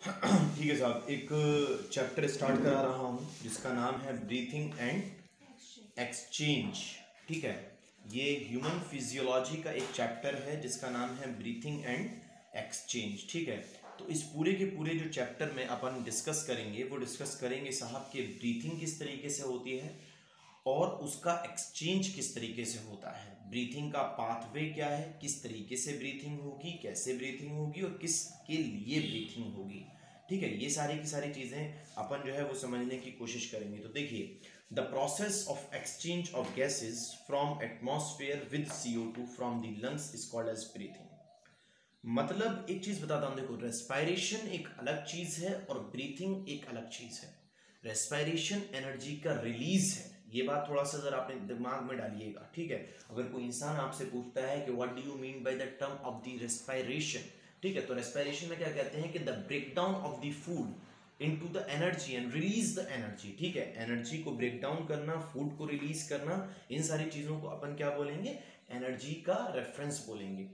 ठीक है साहब, एक चैप्टर स्टार्ट करा रहा हूँ जिसका नाम है ब्रीथिंग एंड एक्सचेंज। ठीक है, ये ह्यूमन फिजियोलॉजी का एक चैप्टर है जिसका नाम है ब्रीथिंग एंड एक्सचेंज। ठीक है, तो इस पूरे के पूरे जो चैप्टर में अपन डिस्कस करेंगे वो डिस्कस करेंगे साहब कि ब्रीथिंग किस तरीके से होती है और उसका एक्सचेंज किस तरीके से होता है। ब्रीथिंग का पाथवे क्या है, किस तरीके से ब्रीथिंग होगी, कैसे ब्रीथिंग होगी और किसके लिए ब्रीथिंग होगी। ठीक है, ये सारी की सारी चीज़ें अपन जो है वो समझने की कोशिश करेंगे। तो देखिए, the process of exchange of gases from atmosphere with CO2 from the lungs is called as breathing. मतलब एक चीज बताता हूं, देखो रेस्पायरेशन एक अलग चीज है और ब्रीथिंग एक अलग चीज है। रेस्पायरेशन एनर्जी का रिलीज है, ये बात थोड़ा सा जरा अपने दिमाग में डालिएगा। ठीक है, अगर कोई इंसान आपसे पूछता है कि what do you mean by the term of the respiration, ठीक है, तो रेस्पायरेशन में क्या कहते हैं कि the breakdown of the food into the energy and release the energy. ठीक है, एनर्जी को ब्रेक डाउन करना, फूड को रिलीज करना, इन सारी चीजों को अपन क्या बोलेंगे, एनर्जी का रेफरेंस बोलेंगे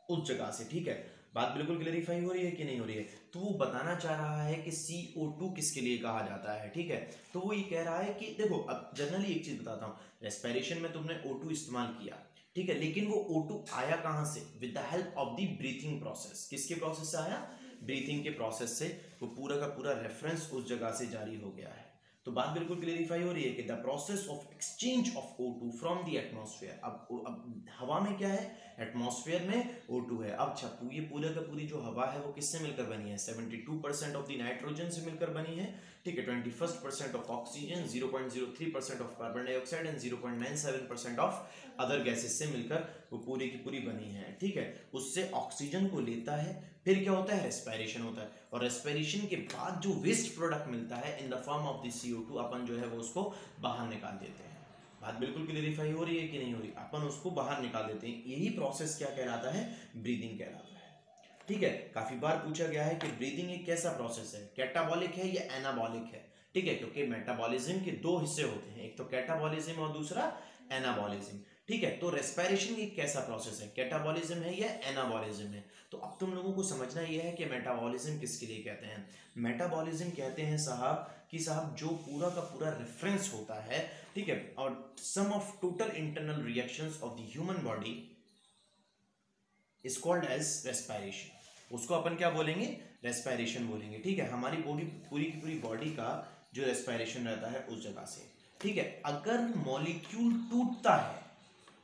उस जगह से। ठीक है, बात बिल्कुल क्लेरिफाई हो रही है कि नहीं हो रही है। तो वो बताना चाह रहा है कि CO2 किसके लिए कहा जाता है। ठीक है, तो वो ये कह रहा है कि देखो, अब जनरली एक चीज बताता हूँ, रेस्पिरेशन में तुमने O2 इस्तेमाल किया, ठीक है, लेकिन वो O2 आया कहां से, with the help of the breathing process. किसके प्रोसेस से आया, ब्रीथिंग के प्रोसेस से। वो पूरा का पूरा रेफरेंस उस जगह से जारी हो गया है। तो बात बिल्कुल क्लेरिफाई हो रही है कि the process of exchange of O2 from the atmosphere. अब हवा में क्या है, एटमॉस्फेयर में O2 है। अब छप्पू, ये पूरे का पूरी जो हवा है वो किससे मिलकर बनी है, 72% ऑफ द नाइट्रोजन से मिलकर बनी है। ठीक है, 21% of oxygen, 0.03% of carbon dioxide and 0.97% of other gases से मिलकर वो पूरी की पूरी बनी है। ठीक है, उससे ऑक्सीजन को लेता है, फिर क्या होता है, रेस्पिरेशन होता है, और रेस्पिरेशन के बाद जो वेस्ट प्रोडक्ट मिलता है in the form of the CO2 अपन जो है वो उसको बाहर निकाल देते हैं। बात बिल्कुल क्लेरिफाई हो रही है कि नहीं हो रही, अपन उसको बाहर निकाल देते हैं। यही प्रोसेस क्या कहलाता है, ब्रीदिंग कहलाता है। ठीक है, काफी बार पूछा गया है कि ब्रीदिंग एक कैसा प्रोसेस है, कैटाबॉलिक है या एनाबॉलिक है। ठीक है, क्योंकि मेटाबॉलिज्म के दो हिस्से होते हैं, एक तो कैटाबॉलिज्म और दूसरा एनाबॉलिज्म। ठीक है, तो रेस्पिरेशन एक कैसा प्रोसेस है, कैटाबॉलिज्म है या एनाबॉलिज्म है। तो अब तुम लोगों को समझना यह है कि मेटाबॉलिज्म किसके लिए कहते हैं। मेटाबॉलिज्म कहते हैं साहब कि साहब जो पूरा का पूरा रेफरेंस होता है, ठीक है, और sum of total internal reactions of the human body is called as respiration. उसको अपन क्या बोलेंगे, रेस्पिरेशन बोलेंगे। ठीक है, हमारी बॉडी, पूरी की पूरी बॉडी का जो रेस्पिरेशन रहता है उस जगह से। ठीक है, अगर मॉलिक्यूल टूटता है,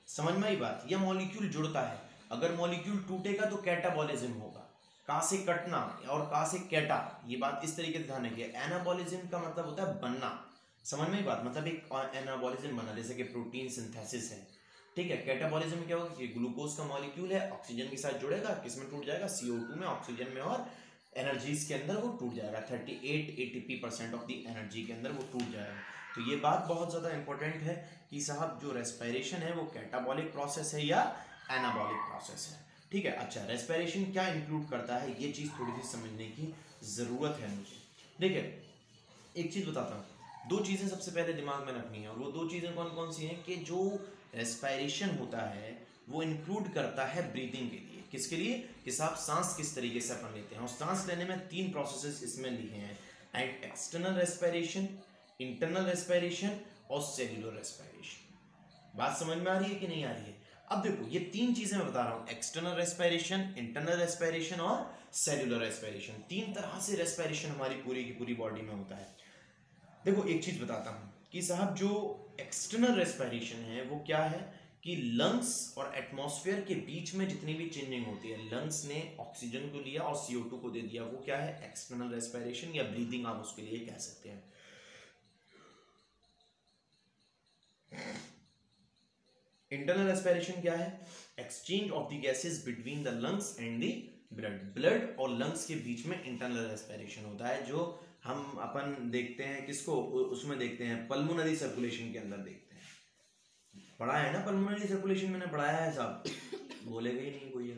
समझ में आई बात, या मॉलिक्यूल जुड़ता है, अगर मॉलिक्यूल टूटेगा तो कैटाबॉलिज्म होगा, का से कटना और का से कैटा, ये बात इस तरीके से ध्यान रखिए। एनाबॉलिज्म का मतलब होता है बनना, समझ में आई बात, मतलब एक एनाबॉलिज्म बना, जैसे कि प्रोटीन सिंथेसिस है। ठीक है, कैटाबॉलिज्म में क्या होगा कि ग्लूकोज का मॉलिक्यूल है, ऑक्सीजन के साथ जुड़ेगा, किसमें टूट जाएगा, CO2 में, ऑक्सीजन में और एनर्जीज के अंदर वो टूट जाएगा, 38 ATP% ऑफ द एनर्जी के अंदर वो टूट जाएगा। तो ये बात बहुत ज़्यादा इंपॉर्टेंट है कि साहब जो रेस्पिरेशन है वो कैटाबॉलिक प्रोसेस है या एनाबॉलिक प्रोसेस है। ठीक है, अच्छा, रेस्पिरेशन क्या इंक्लूड करता है, ये चीज़ थोड़ी सी समझने की ज़रूरत है मुझे। ठीक है, एक चीज़ बताता हूँ, दो चीज़ें सबसे पहले दिमाग में रखनी है, और वो दो चीज़ें कौन कौन सी हैं कि जो रेस्पिरेशन होता है वो इंक्लूड करता है ब्रीदिंग के लिए। किसके लिए, कि साहब सांस किस तरीके से अपन लेते हैं, और सांस लेने में 3 प्रोसेसेस इसमें लिखे हैं, एक्सटर्नल रेस्पिरेशन, इंटरनल रेस्पिरेशन और सेल्यूलर रेस्पिरेशन। बात समझ में आ रही है कि नहीं आ रही है। अब देखो, ये 3 चीजें मैं बता रहा हूं, एक्सटर्नल रेस्पिरेशन, इंटरनल रेस्पिरेशन और सेल्यूलर रेस्पिरेशन। 3 तरह से रेस्पिरेशन हमारी पूरी की पूरी बॉडी में होता है। देखो एक चीज बताता हूं कि साहब जो एक्सटर्नल रेस्पिरेशन है वो क्या है कि लंग्स और एटमॉस्फेयर के बीच में जितनी भी चेंजिंग होती है, लंग्स ने ऑक्सीजन को लिया और CO2 को दे दिया, वो क्या है, एक्सटर्नल रेस्पिरेशन या ब्रीदिंग आप उसके लिए कह सकते हैं। इंटरनल रेस्पिरेशन क्या है, exchange of the gases between the lungs and the blood. Blood और लंग्स के बीच में इंटरनल रेस्पिरेशन होता है, जो हम अपन देखते हैं किसको, उसमें देखते हैं पल्मोनरी सर्कुलेशन के अंदर देखते हैं। पढ़ा है ना पल्मोनरी सर्कुलेशन, मैंने पढ़ाया है साहब, बोलेगा ही नहीं कोई।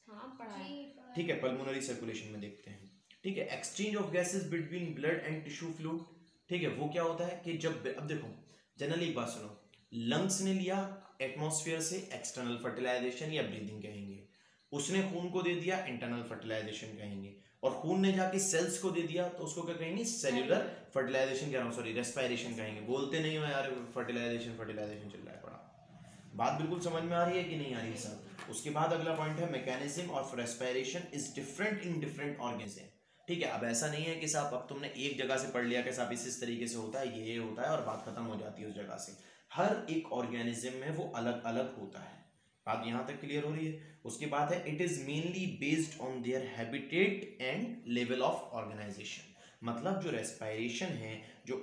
हाँ पढ़ा है। ठीक है, पल्मोनरी सर्कुलेशन में देखते हैं। ठीक है, exchange of gases between blood and tissue fluid. ठीक है, वो क्या होता है कि जब, अब देखो जनरली एक बात सुनो, लंग्स ने लिया एटमॉस्फेयर से एक्सटर्नल फर्टिलाइजेशन या ब्रीदिंग कहेंगे, उसने खून को दे दिया, इंटरनल फर्टिलाइजेशन कहेंगे, और खून ने जाके सेल्स को दे दिया तो उसको क्या कहेंगे, सेल्यूलर फर्टिलाइजेशन कह रहा हूँ, सॉरी रेस्पिरेशन कहेंगे। बोलते नहीं हो यार, फर्टिलाइजेशन फर्टिलाइजेशन चल रहा है पड़ा। बात बिल्कुल समझ में आ रही है कि नहीं आ रही है सर? उसके बाद अगला पॉइंट है mechanism of respiration is different in different organism. ठीक है, अब ऐसा नहीं है कि साहब अब तुमने एक जगह से पढ़ लिया कि साहब इस तरीके से होता है, ये होता है और बात खत्म हो जाती है उस जगह से। हर एक ऑर्गेनिज्म में वो अलग अलग होता है। बात यहाँ तक क्लियर हो रही है? उसके बाद है it is mainly based on their habitat and level of organisation. मतलब जो रेस्पिरेशन है, जो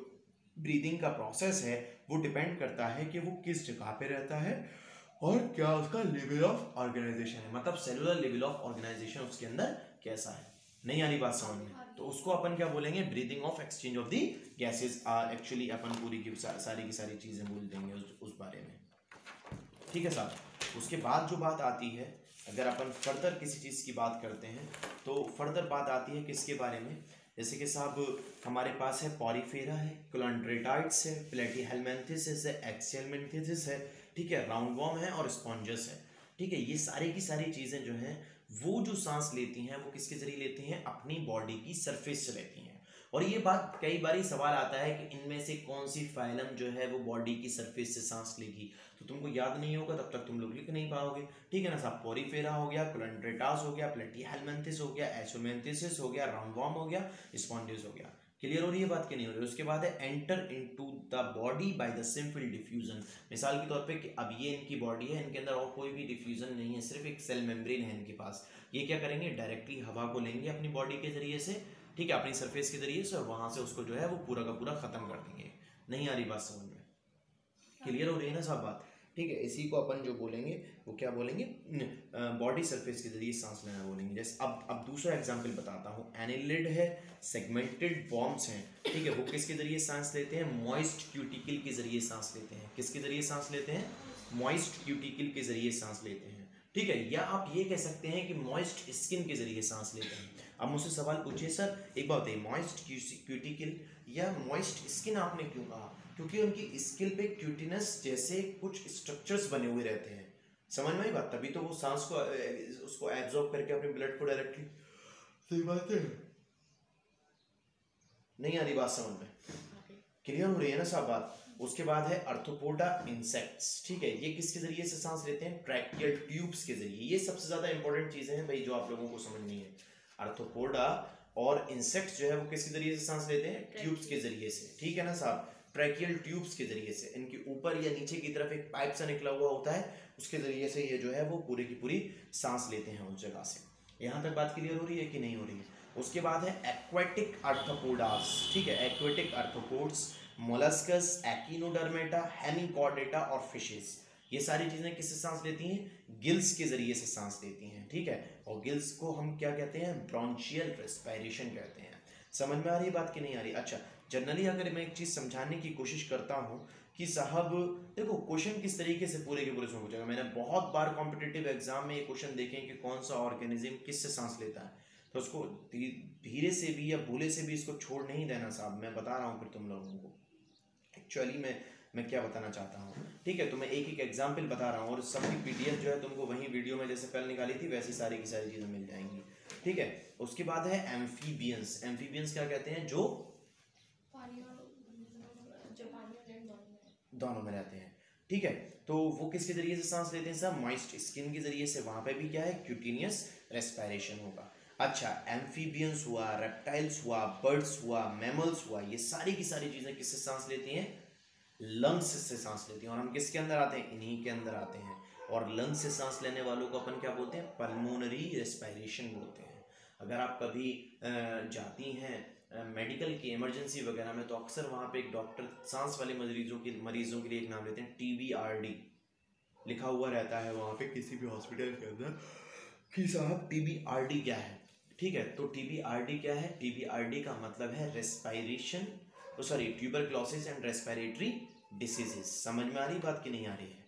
ब्रीदिंग का प्रोसेस है, वो डिपेंड करता है कि वो किस जगह पे रहता है और क्या उसका लेवल ऑफ ऑर्गेनाइजेशन है, मतलब सेलुलर लेवल ऑफ ऑर्गेनाइजेशन उसके अंदर कैसा है। नहीं आ रही बात समझ में? तो उसको अपन क्या बोलेंगे, breathing of exchange of the gases. Actually अपन पूरी की सारी चीजें बोल देंगे उस बारे में। ठीक है साहब। उसके बाद जो बात आती है, अगर अपन फर्दर किसी चीज की बात करते हैं तो फर्दर बात आती है किसके बारे में, जैसे कि साहब हमारे पास है पॉरीफेरा है, क्लोंड्रेटाइड्स है, प्लेटीहेलमिन्थेसिस है, एक्सियलमिन्थेसिस है, ठीक है, राउंडवॉर्म है और स्पॉन्जस है। ठीक है, ये सारी की सारी चीजें जो हैं वो जो सांस लेती हैं वो किसके जरिए लेती हैं, अपनी बॉडी की सरफेस से लेती हैं। और ये बात कई बार सवाल आता है कि इनमें से कौन सी फाइलम जो है वो बॉडी की सरफेस से सांस लेगी, तो तुमको याद नहीं होगा तब तक तुम लोग लिख नहीं पाओगे। ठीक है ना साहब, पॉरीफेरा हो गया, क्लोंड्रेटास हो गया, प्लेटीहेलमिन्थेसिस हो गया, एक्सियलमिन्थेसिस हो गया, राउंडवॉर्म हो गया, स्पॉन्जिस हो गया। क्लियर हो रही है बात कि नहीं हो रही? उसके बाद है enter into the body by the simple diffusion. मिसाल के तौर पे कि अब ये इनकी बॉडी है, इनके अंदर और कोई भी डिफ्यूजन नहीं है, सिर्फ एक सेल मेम्ब्रेन है इनके पास। ये क्या करेंगे, डायरेक्टली हवा को लेंगे अपनी बॉडी के जरिए से, ठीक है, अपनी सरफेस के जरिए से, और वहां से उसको जो है वो पूरा का पूरा खत्म कर देंगे। नहीं आ रही बात समझ में? क्लियर हो रही है ना सब बात? ठीक है, इसी को अपन जो बोलेंगे वो क्या बोलेंगे, बॉडी सरफेस के जरिए सांस लेना बोलेंगे। जैसे अब दूसरा एग्जांपल बताता हूँ। एनिलिड है, सेगमेंटेड वॉर्म्स हैं, ठीक है, वो किसके जरिए सांस लेते हैं, मॉइस्ट क्यूटिकल के जरिए सांस लेते हैं। किसके जरिए सांस लेते हैं, मॉइस्ट क्यूटिकल के जरिए सांस लेते हैं। ठीक है, या आप ये कह सकते हैं कि मॉइस्ट स्किन के जरिए सांस लेते हैं। अब मुझसे सवाल पूछिए सर, एक बात है, मॉइस्ट क्यूटिकल या मॉइस्ट स्किन आपने क्यों कहा? क्योंकि उनकी स्किन पे क्यूटिनस जैसे कुछ स्ट्रक्चर्स बने हुए रहते हैं। समझ में आई बात? तभी तो वो सांस को उसको एब्जॉर्ब करके अपने ब्लड को डायरेक्टली, सही बात है? नहीं आ रही बात समझ में? क्लियर हो रही है ना सब बात? उसके बाद है आर्थ्रोपोडा इंसेक्ट्स। ठीक है, ये किसके जरिए से सांस लेते हैं, ट्रैकियल ट्यूब्स के जरिए। ये सबसे ज्यादा इंपॉर्टेंट चीजें हैं भाई जो आप लोगों को समझनी है। आर्थ्रोपोडा और इंसेक्ट्स जो है वो किसके जरिए से सांस लेते हैं, ट्यूब्स के जरिए से। ठीक है ना साहब, ट्रैकियल ट्यूब्स के जरिए से। इनके ऊपर या नीचे की तरफ एक पाइप सा निकला हुआ होता है, उसके जरिए से ये जो है वो पूरी की पूरी सांस लेते हैं उस जगह से। यहाँ तक बात क्लियर हो रही है कि नहीं हो रही है? उसके बाद है एक्वेटिक आर्थ्रोपोडास। ठीक है, एक्वेटिक आर्थ्रोपोड्स, मोलस्कस, एकिनोडर्मेटा, हेमिकॉर्डेटा और फिशेस। ये सारी चीजें किससे सांस लेती हैं, गिल्स के जरिए से सांस लेती हैं। ठीक है, और गिल्स को हम क्या कहते हैं, ब्रोंचियल रेस्पिरेशन कहते हैं। समझ में आ रही है बात कि नहीं आ रही? अच्छा, जनरली अगर मैं एक चीज समझाने की कोशिश करता हूँ कि साहब देखो क्वेश्चन किस तरीके से पूरे के पूरे से पूछेगा। मैंने बहुत बार कॉम्पिटिटिव एग्जाम में ये क्वेश्चन देखे कि कौन सा ऑर्गेनिज्म किससे सांस लेता है, तो उसको धीरे से भी या भूले से भी इसको छोड़ नहीं देना साहब। मैं बता रहा हूँ फिर तुम लोगों को एक्चुअली मैं क्या बताना चाहता हूँ। ठीक है, तो मैं एक एक एग्जाम्पल बता रहा हूँ और सबकी पीडीएफ जो है तुमको वही वीडियो में जैसे कल निकाली थी वैसी सारी की सारी चीज़ें मिल जाएंगी। ठीक है, उसके बाद है एम्फीबियंस। एम्फीबियंस क्या कहते हैं, जो दोनों में रहते हैं। ठीक है, तो वो किसके जरिए से सांस लेते हैं सर, मॉइस्ट स्किन के जरिए से। वहां पे भी क्या है, क्यूटिनियस रेस्पिरेशन होगा। अच्छा, एम्फीबियंस हुआ, रेप्टाइल्स हुआ, बर्ड्स हुआ, मैमल्स हुआ, ये सारी की सारी चीजें किससे सांस लेती हैं, लंग्स से सांस लेती हैं। और हम किसके अंदर आते हैं, इन्हीं के अंदर आते हैं। और लंग्स से सांस लेने वालों को अपन क्या बोलते हैं, पल्मोनरी रेस्पिरेशन बोलते हैं। अगर आप कभी जाती हैं मेडिकल की इमरजेंसी वगैरह में, तो अक्सर वहाँ पे एक डॉक्टर सांस वाले मरीजों के लिए एक नाम लेते हैं, TBRD लिखा हुआ रहता है वहाँ पे किसी भी हॉस्पिटल के अंदर कि साहब TBRD क्या है। ठीक है, तो TBRD क्या है, TBRD का मतलब है respiration, sorry tuberculosis and respiratory diseases. समझ में आ रही बात कि नहीं आ रही है?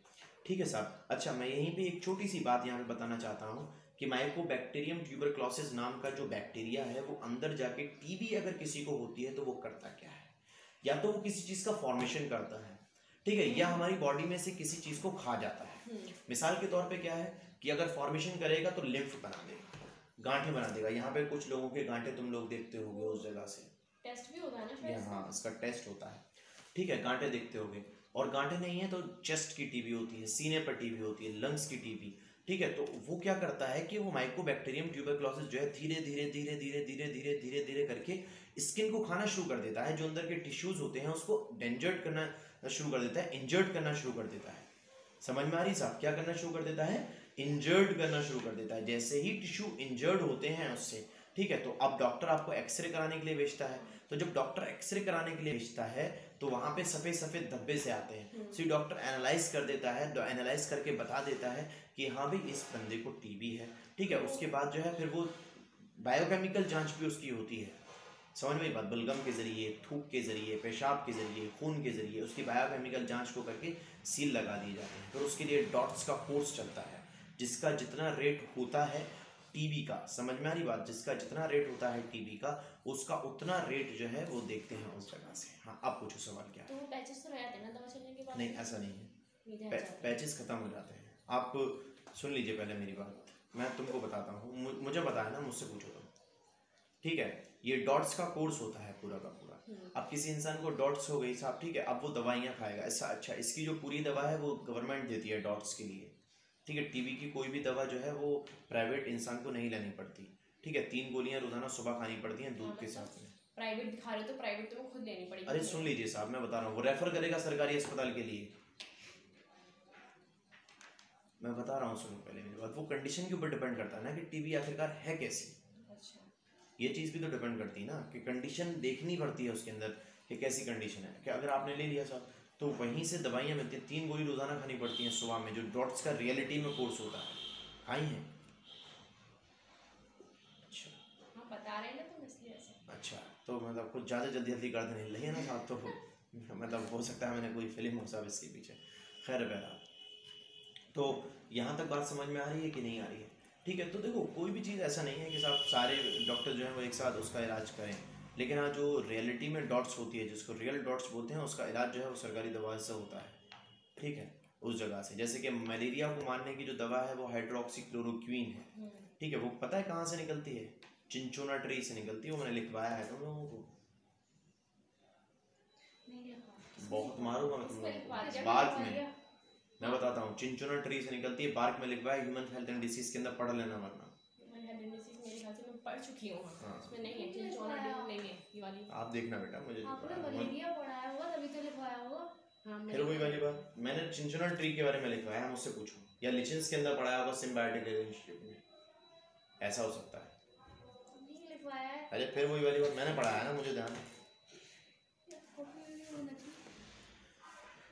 ठीक है साहब। अच्छा, मैं यहीं पे एक छोटी सी बात यहाँ पे बताना चाहता हूँ कि माइकोबैक्टीरियम ट्यूबरक्लोसिस नाम का जो बैक्टीरिया है वो अंदर जाके टीबी अगर किसी को होती है तो वो करता क्या है, या तो वो किसी चीज का फॉर्मेशन करता है, ठीक है, या हमारी बॉडी में से किसी चीज को खा जाता है। मिसाल के तौर पे क्या है, कि अगर फॉर्मेशन करेगा तो लिम्फ बना देगा, गांठें बना देगा। यहाँ पे कुछ लोगों के गांठें तुम लोग देखते होगे उस जगह से, टेस्ट भी होता है ना शायद? हाँ, इसका टेस्ट होता है, ठीक है, गांठें देखते होगे। और गांठें नहीं है तो चेस्ट की टीबी होती है, सीने पर टीबी होती है, लंग्स की टीबी, ठीक है। तो वो क्या करता है कि वो माइकोबैक्टीरियम ट्यूबरक्लोसिस जो है धीरे धीरे धीरे धीरे धीरे धीरे धीरे धीरे करके स्किन को खाना शुरू कर देता है, जो अंदर के टिश्यूज होते हैं उसको डेंजर्ड करना शुरू कर देता है, इंजर्ड करना शुरू कर देता है। समझ में आ रही साहब? क्या करना शुरू कर देता है? इंजर्ड करना शुरू कर देता है। जैसे ही टिश्यू इंजर्ड होते हैं उससे, ठीक है, तो अब डॉक्टर आपको एक्सरे कराने के लिए भेजता है। तो जब डॉक्टर एक्सरे कराने के लिए भेजता है तो वहां पे सफेद सफेद धब्बे से आते हैं। सो डॉक्टर एनालाइज कर देता है, एनालाइज करके बता देता है कि हाँ भाई इस बंदे को टीबी है, ठीक है। उसके बाद जो है फिर वो बायोकेमिकल जांच भी उसकी होती है, समझ में बात, बलगम के जरिए, थूक के जरिए, पेशाब के जरिए, खून के जरिए उसकी बायोकेमिकल जांच को करके सील लगा दिए जाते हैं। फिर उसके लिए डॉट्स का कोर्स चलता है, जिसका जितना रेट होता है टीबी का, समझ में आ रही बात, जिसका जितना रेट होता है टीबी का उसका उतना रेट जो है वो देखते हैं उस जगह से। हाँ, आप पूछो सवाल क्या? तो वो पैचेस तो रहते हैं ना दवा चलने के बाद? नहीं, ऐसा नहीं है, पैचेस खत्म हो जाते हैं। आप सुन लीजिए पहले मेरी बात, मैं तुमको बताता हूँ, मुझे पता है ना, मुझसे पूछो तुम, ठीक है। ये डॉट्स का कोर्स होता है पूरा का पूरा। अब किसी इंसान को डॉट्स हो गई साहब, ठीक है, अब वो दवाइयाँ खाएगा ऐसा, अच्छा, इसकी जो पूरी दवा है वो गवर्नमेंट देती है डॉट्स के लिए, ठीक है। टीबी की कोई भी दवा जो है वो प्राइवेट इंसान को नहीं लेनी पड़ती, ठीक है। 3 गोलियां रोजाना सुबह खानी पड़ती हैं दूध के साथ में। प्राइवेट दिखा रहे हो तो प्राइवेट तो वो खुद लेनी पड़ेगी। अरे सुन लीजिए साहब, मैं बता रहा हूँ, वो रेफर करेगा सरकारी अस्पताल के लिए, मैं बता रहा हूँ, सुनो पहले मेरी बात। वो कंडीशन के ऊपर डिपेंड करता है ना कि टीबी आखिरकार है कैसी। अच्छा, ये चीज़ भी तो डिपेंड करती है ना कि कंडीशन देखनी पड़ती है उसके अंदर कि कैसी कंडीशन है। कि अगर आपने ले लिया साहब तो वहीं से दवाइयाँ मिलती हैं, 3 गोली रोजाना खानी पड़ती हैं सुबह में, जो डॉट्स का रियलिटी में कोर्स होता है, खाई हैं? अच्छा, हाँ बता रहे हैं ना तुम इसलिए ऐसे। अच्छा, तो मतलब कुछ ज़्यादा जल्दी जल्दी कर देने लगे ना साहब, तो मतलब हो सकता है मैंने कोई फिल्म हो साहब इसके पीछे। खैर बहरहाल, तो यहाँ तक बात समझ में आ रही है कि नहीं आ रही है? ठीक है। तो देखो, कोई भी चीज़ ऐसा नहीं है कि साहब सारे डॉक्टर जो हैं वो एक साथ उसका इलाज करें, लेकिन हाँ, जो रियलिटी में डॉट्स होती है, जिसको रियल डॉट्स बोलते हैं, उसका इलाज जो है वो सरकारी दवा से होता है, ठीक है, उस जगह से। जैसे कि मलेरिया को मारने की जो दवा है वो हाइड्रोक्सीक्लोरोक्वीन है, ठीक है। वो पता है कहाँ से निकलती है? चिंचोना ट्री से निकलती है, वो मैंने लिखवाया है तुम लोगों को। बहुत मारूंगा मैं तुम लोगों को बार्क में, मैं बताता हूँ, चिंचोना ट्री से निकलती है, बार्क में लिखवाया, ह्यूमन हेल्थ एंड डिसीज के अंदर पढ़ लेना वरना। मेरे ख्याल से मैं पढ़ चुकी हूँ, उसमें नहीं है, चिंचोना नहीं है ये वाली। आप देखना बेटा, मुझे आपने मलेरिया पढ़ाया होगा तभी तो लिखवाया होगा। हाँ, फिर वही वाली बात, मैंने चिंचोना ट्री के बारे में लिखवाया है, मुझसे पूछो, या लिचेंस के अंदर पढ़ाया होगा सिम्बायोटिक रिलेशनशिप में, ऐसा हो सकता है। नहीं लिखवाया है। अरे फिर वही वाली बात, मैंने पढ़ाया ना, मुझे ध्यान है,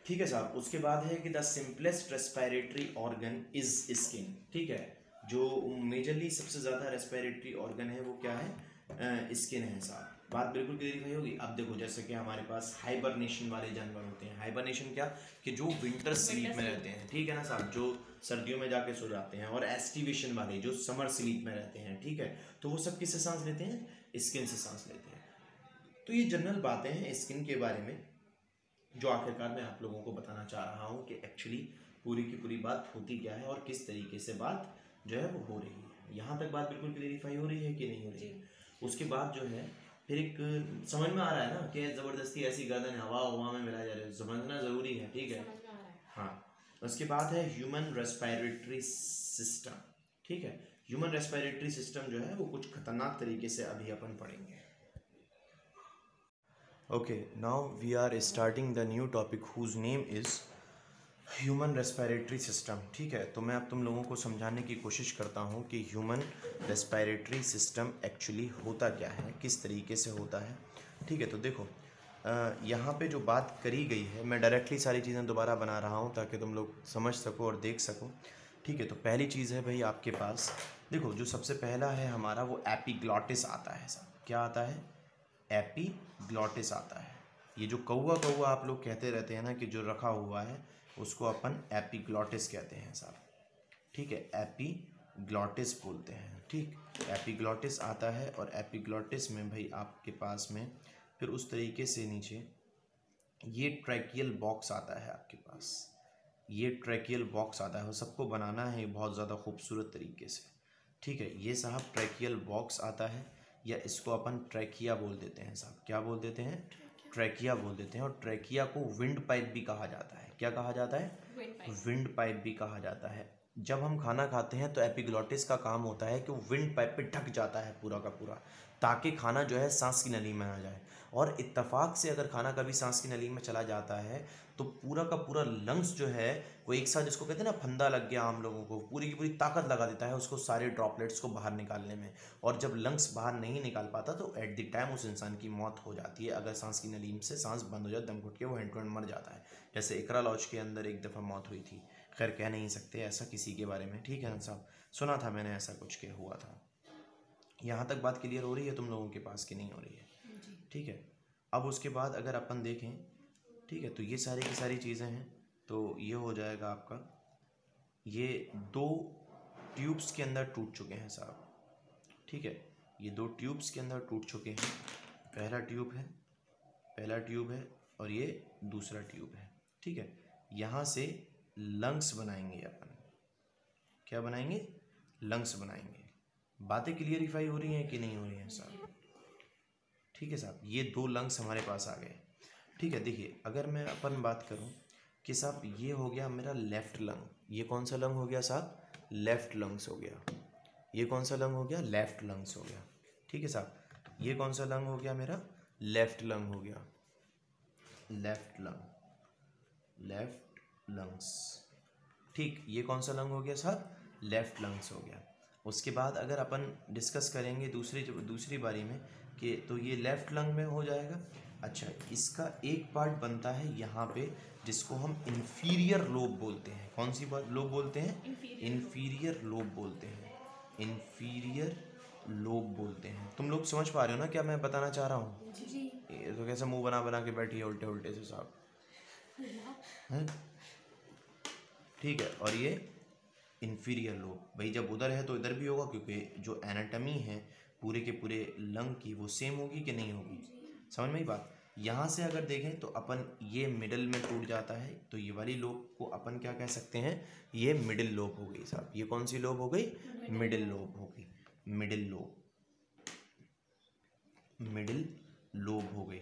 ठीक है साहब। उसके बाद है कि the simplest respiratory organ is skin, ठीक है। जो मेजरली सबसे ज़्यादा रेस्पिरेटरी ऑर्गन है वो क्या है? स्किन है साहब। बात बिल्कुल क्लियर होगी। अब देखो, जैसे कि हमारे पास हाइबरनेशन वाले जानवर होते हैं। हाइबरनेशन क्या? कि जो विंटर स्लीप में रहते हैं, ठीक है ना साहब, जो सर्दियों में जाके सो जाते हैं। और एस्टिवेशन वाले जो समर स्लीप में रहते हैं, ठीक है। तो वो सब किससे सांस लेते हैं? स्किन से सांस लेते हैं। तो ये जनरल बातें हैं स्किन के बारे में, जो आखिरकार मैं आप लोगों को बताना चाह रहा हूँ कि एक्चुअली पूरी की पूरी बात होती क्या है और किस तरीके से बात जो है वो हो रही है। यहाँ तक बात बिल्कुल क्लियरिफाई हो रही है कि नहीं हो रही है? उसके बाद जो है फिर एक समझ में आ रहा है ना कि ज़बरदस्ती ऐसी गर्दन हवा में मिला जा रहा है, समझना ज़रूरी है, ठीक है। हाँ, उसके बाद है ह्यूमन रेस्पिरेटरी सिस्टम, ठीक है। ह्यूमन रेस्पिरेटरी सिस्टम जो है वो कुछ खतरनाक तरीके से अभी अपन पढ़ेंगे। Okay, now we are starting the new topic whose name is human respiratory system, ठीक है। तो मैं अब तुम लोगों को समझाने की कोशिश करता हूँ कि ह्यूमन रेस्पिरेटरी सिस्टम एक्चुअली होता क्या है, किस तरीके से होता है, ठीक है। तो देखो, यहाँ पे जो बात करी गई है, मैं डायरेक्टली सारी चीज़ें दोबारा बना रहा हूँ ताकि तुम लोग समझ सको और देख सको, ठीक है। तो पहली चीज़ है भाई आपके पास, देखो, जो सबसे पहला है हमारा वो एपिग्लॉटिस आता है साहब। क्या आता है? एपिग्लॉटिस आता है। ये जो कौवा कौवा आप लोग कहते रहते हैं ना कि जो रखा हुआ है, उसको अपन एपिग्लॉटिस कहते हैं साहब, ठीक है। एपिग्लॉटिस बोलते हैं, ठीक। एपिग्लॉटिस आता है और एपिग्लॉटिस में भाई आपके पास में फिर उस तरीके से नीचे ये ट्रैकियल बॉक्स आता है आपके पास, ये ट्रैकियल बॉक्स आता है, वो सबको बनाना है बहुत ज़्यादा खूबसूरत तरीके से, ठीक है। ये साहब ट्रैकियल बॉक्स आता है, या इसको अपन ट्रैकिया बोल देते हैं साहब। क्या बोल देते हैं? ट्रैकिया बोल देते हैं। और ट्रैकिया को विंड पाइप भी कहा जाता है। क्या कहा जाता है? विंड पाइप भी कहा जाता है। जब हम खाना खाते हैं तो एपिग्लॉटिस का काम होता है कि वो विंड पाइप पे ढक जाता है पूरा का पूरा, ताकि खाना जो है सांस की नली में आ जाए। और इत्तेफाक से अगर खाना कभी सांस की नली में चला जाता है तो पूरा का पूरा लंग्स जो है वो एक साथ, जिसको कहते हैं ना फंदा लग गया, आम लोगों को पूरी की पूरी ताकत लगा देता है उसको सारे ड्रॉपलेट्स को बाहर निकालने में। और जब लंग्स बाहर नहीं निकाल पाता तो एट द टाइम उस इंसान की मौत हो जाती है। अगर सांस की नली से सांस बंद हो जाए, दम घुट के वो हैंड टू हैंड मर जाता है। जैसे इकरा लॉज के अंदर एक दफ़ा मौत हुई थी, खैर कह नहीं सकते ऐसा किसी के बारे में, ठीक है ना साहब, सुना था मैंने ऐसा कुछ के हुआ था। यहाँ तक बात क्लियर हो रही है तुम लोगों के पास कि नहीं हो रही है? ठीक है। अब उसके बाद अगर अपन देखें, ठीक है, तो ये सारी की सारी चीज़ें हैं। तो ये हो जाएगा आपका, ये 2 ट्यूब्स के अंदर टूट चुके हैं साहब, ठीक है। ये 2 ट्यूब्स के अंदर टूट चुके हैं। पहला ट्यूब है और ये दूसरा ट्यूब है, ठीक है। यहाँ से लंग्स बनाएंगे अपन। क्या बनाएंगे? लंग्स बनाएंगे। बातें क्लियरिफाई हो रही हैं कि नहीं हो रही हैं साहब? ठीक है साहब, ये 2 लंग्स हमारे पास आ गए, ठीक है। देखिए अगर मैं अपन बात करूं कि साहब ये हो गया मेरा लेफ़्ट लंग, ये कौन सा लंग हो गया साहब? लेफ़्ट लंग्स हो गया। ये कौन सा लंग हो गया? लेफ़्ट लंग्स हो गया, ठीक है साहब। ये कौन सा लंग हो गया मेरा? लेफ़्ट लंग हो गया, लेफ़्ट लंग्स, ठीक। ये कौन सा लंग हो गया साहब? लेफ़्ट लंग्स हो गया। उसके बाद अगर अपन डिस्कस करेंगे दूसरी बारी में कि तो ये लेफ़्ट लंग में हो जाएगा। अच्छा, इसका एक पार्ट बनता है यहाँ पे जिसको हम इन्फीरियर लोब बोलते हैं। कौन सी बात लोब बोलते हैं? इन्फीरियर लोब बोलते हैं। इन्फीरियर लोब बोलते हैं। तुम लोग समझ पा रहे हो ना क्या मैं बताना चाह रहा हूँ? जी। तो कैसे मुंह बना बना के बैठी है उल्टे उल्टे से साहब, हैं? ठीक है। और ये इन्फीरियर लोब, भाई जब उधर है तो इधर भी होगा, क्योंकि जो एनाटमी है पूरे के पूरे लंग की वो सेम होगी कि नहीं होगी? समझ में ही बात। यहाँ से अगर देखें तो अपन ये मिडिल में टूट जाता है, तो ये वाली लोब को अपन क्या कह सकते हैं? ये मिडिल लोब हो गई साहब। ये कौन सी लोब हो गई? मिडिल लोब हो गई। मिडिल लोब हो गई।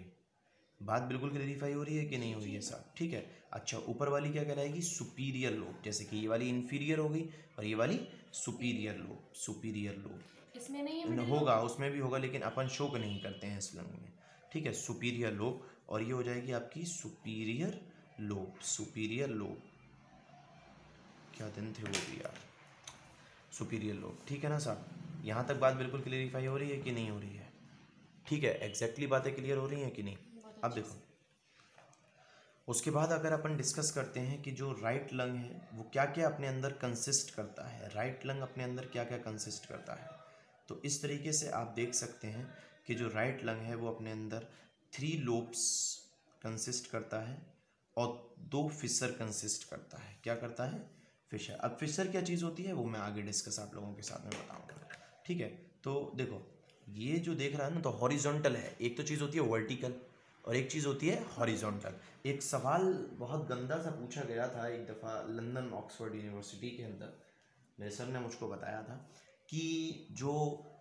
बात बिल्कुल क्लैरिफाई हो रही है कि नहीं हो रही है साहब? ठीक है। अच्छा, ऊपर वाली क्या कहलाएगी? Superior lobe. जैसे कि ये वाली इन्फीरियर हो गई और ये वाली सुपीरियर लोब। इसमें नहीं है? होगा, उसमें भी होगा, लेकिन अपन शो नहीं करते हैं इस लंग में, ठीक है। सुपीरियर लोब, और ये हो जाएगी आपकी सुपीरियर लोब। क्या दिन थे वो भी यार, सुपीरियर लोब, ठीक है ना साहब? यहाँ तक बात बिल्कुल क्लियरिफाई हो रही है कि नहीं हो रही है? ठीक है, एग्जैक्टली बातें क्लियर हो रही हैं कि नहीं? अब देखो, उसके बाद अगर अपन डिस्कस करते हैं कि जो राइट लंग है वो क्या क्या अपने अंदर कंसिस्ट करता है। राइट लंग अपने अंदर क्या क्या कंसिस्ट करता है, तो इस तरीके से आप देख सकते हैं कि जो राइट लंग है वो अपने अंदर 3 लोब्स कंसिस्ट करता है और 2 फिशर कंसिस्ट करता है। क्या करता है? फिशर। अब फिशर क्या चीज़ होती है वो मैं आगे डिस्कस आप लोगों के साथ में बताऊंगा, ठीक है। तो देखो, ये जो देख रहा है ना, तो हॉरिजॉन्टल है। एक तो चीज़ होती है वर्टिकल और एक चीज़ होती है हॉरिजॉन्टल। एक सवाल बहुत गंदा सा पूछा गया था एक दफ़ा लंदन ऑक्सफोर्ड यूनिवर्सिटी के अंदर, मेरे सर ने मुझको बताया था कि जो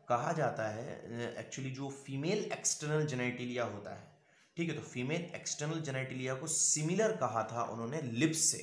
कहा जाता है एक्चुअली जो फीमेल एक्सटर्नल जेनेटिलिया होता है, ठीक है, तो फीमेल एक्सटर्नल जेनेटिलिया को सिमिलर कहा था उन्होंने लिप्स से,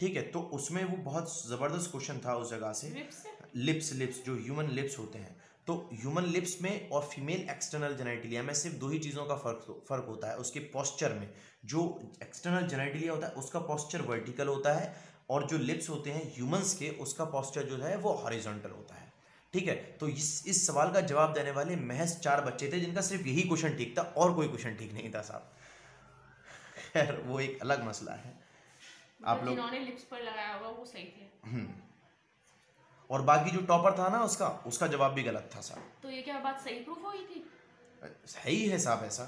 ठीक है। तो उसमें वो बहुत ज़बरदस्त क्वेश्चन था उस जगह से। लिप्स जो ह्यूमन लिप्स होते हैं, तो ह्यूमन लिप्स में और फीमेल एक्सटर्नल जेनेटिलिया में सिर्फ 2 ही चीज़ों का फ़र्क होता है उसके पोस्चर में। जो एक्सटर्नल जेनेटिलिया होता है उसका पोस्चर वर्टिकल होता है, और जो लिप्स होते हैं ह्यूमंस के उसका पोस्चर जो है वो हॉरिजॉन्टल होता है, ठीक है। तो इस सवाल का जवाब देने वाले महज 4 बच्चे थे जिनका सिर्फ यही क्वेश्चन ठीक था और कोई क्वेश्चन ठीक नहीं था साहब। खैर वो एक अलग मसला है। आप लोग जिन्होंने लिप्स पर लगाया होगा वो सही थे, और बाकी जो टॉपर था ना उसका जवाब भी गलत था साहब। तो ये क्या बात सही प्रूफ हुई थी? सही है साहब। ऐसा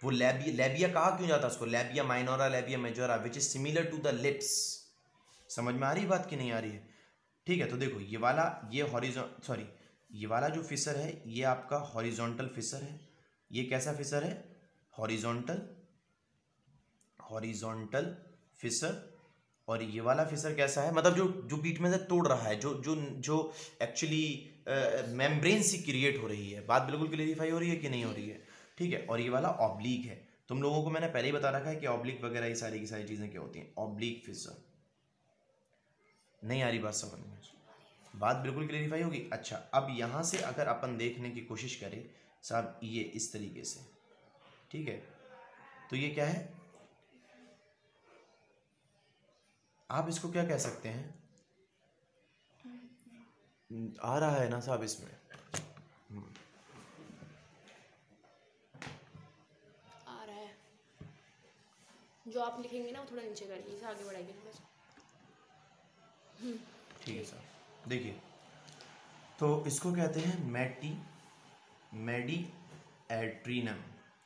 वो लेबिया कहा क्यों जाता है उसको? Labia minora, labia majora, which is similar to the lips. समझ में आ रही बात कि नहीं आ रही है? ठीक है। तो देखो, ये वाला जो फिशर है ये आपका हॉरिजॉन्टल फिशर है। ये कैसा फिशर है? Horizontal fissure. और ये वाला फिसर कैसा है, मतलब जो जो बीच में से तोड़ रहा है, जो जो जो एक्चुअली मेम्ब्रेन सी क्रिएट हो रही है। बात बिल्कुल क्लियरिफाई हो रही है कि नहीं हो रही है? ठीक है। और ये वाला ऑब्लिक है। तुम लोगों को मैंने पहले ही बता रखा है कि ऑब्लिक वगैरह ये सारी की सारी चीज़ें क्या होती हैं। Oblique fissure. नहीं आ रही बात समझ में? बात बिल्कुल क्लियरिफाई होगी। अच्छा, अब यहाँ से अगर अपन देखने की कोशिश करें साहब, ये इस तरीके से, ठीक है, तो ये क्या है, आप इसको क्या कह सकते हैं? आ रहा है ना साहब इसमें? आ रहा है। जो आप लिखेंगे ना वो थोड़ा नीचे करिए, इसे आगे बढ़ाइए थोड़ा सा। ठीक है साहब, देखिए, तो इसको कहते हैं मेडी एट्रीनम।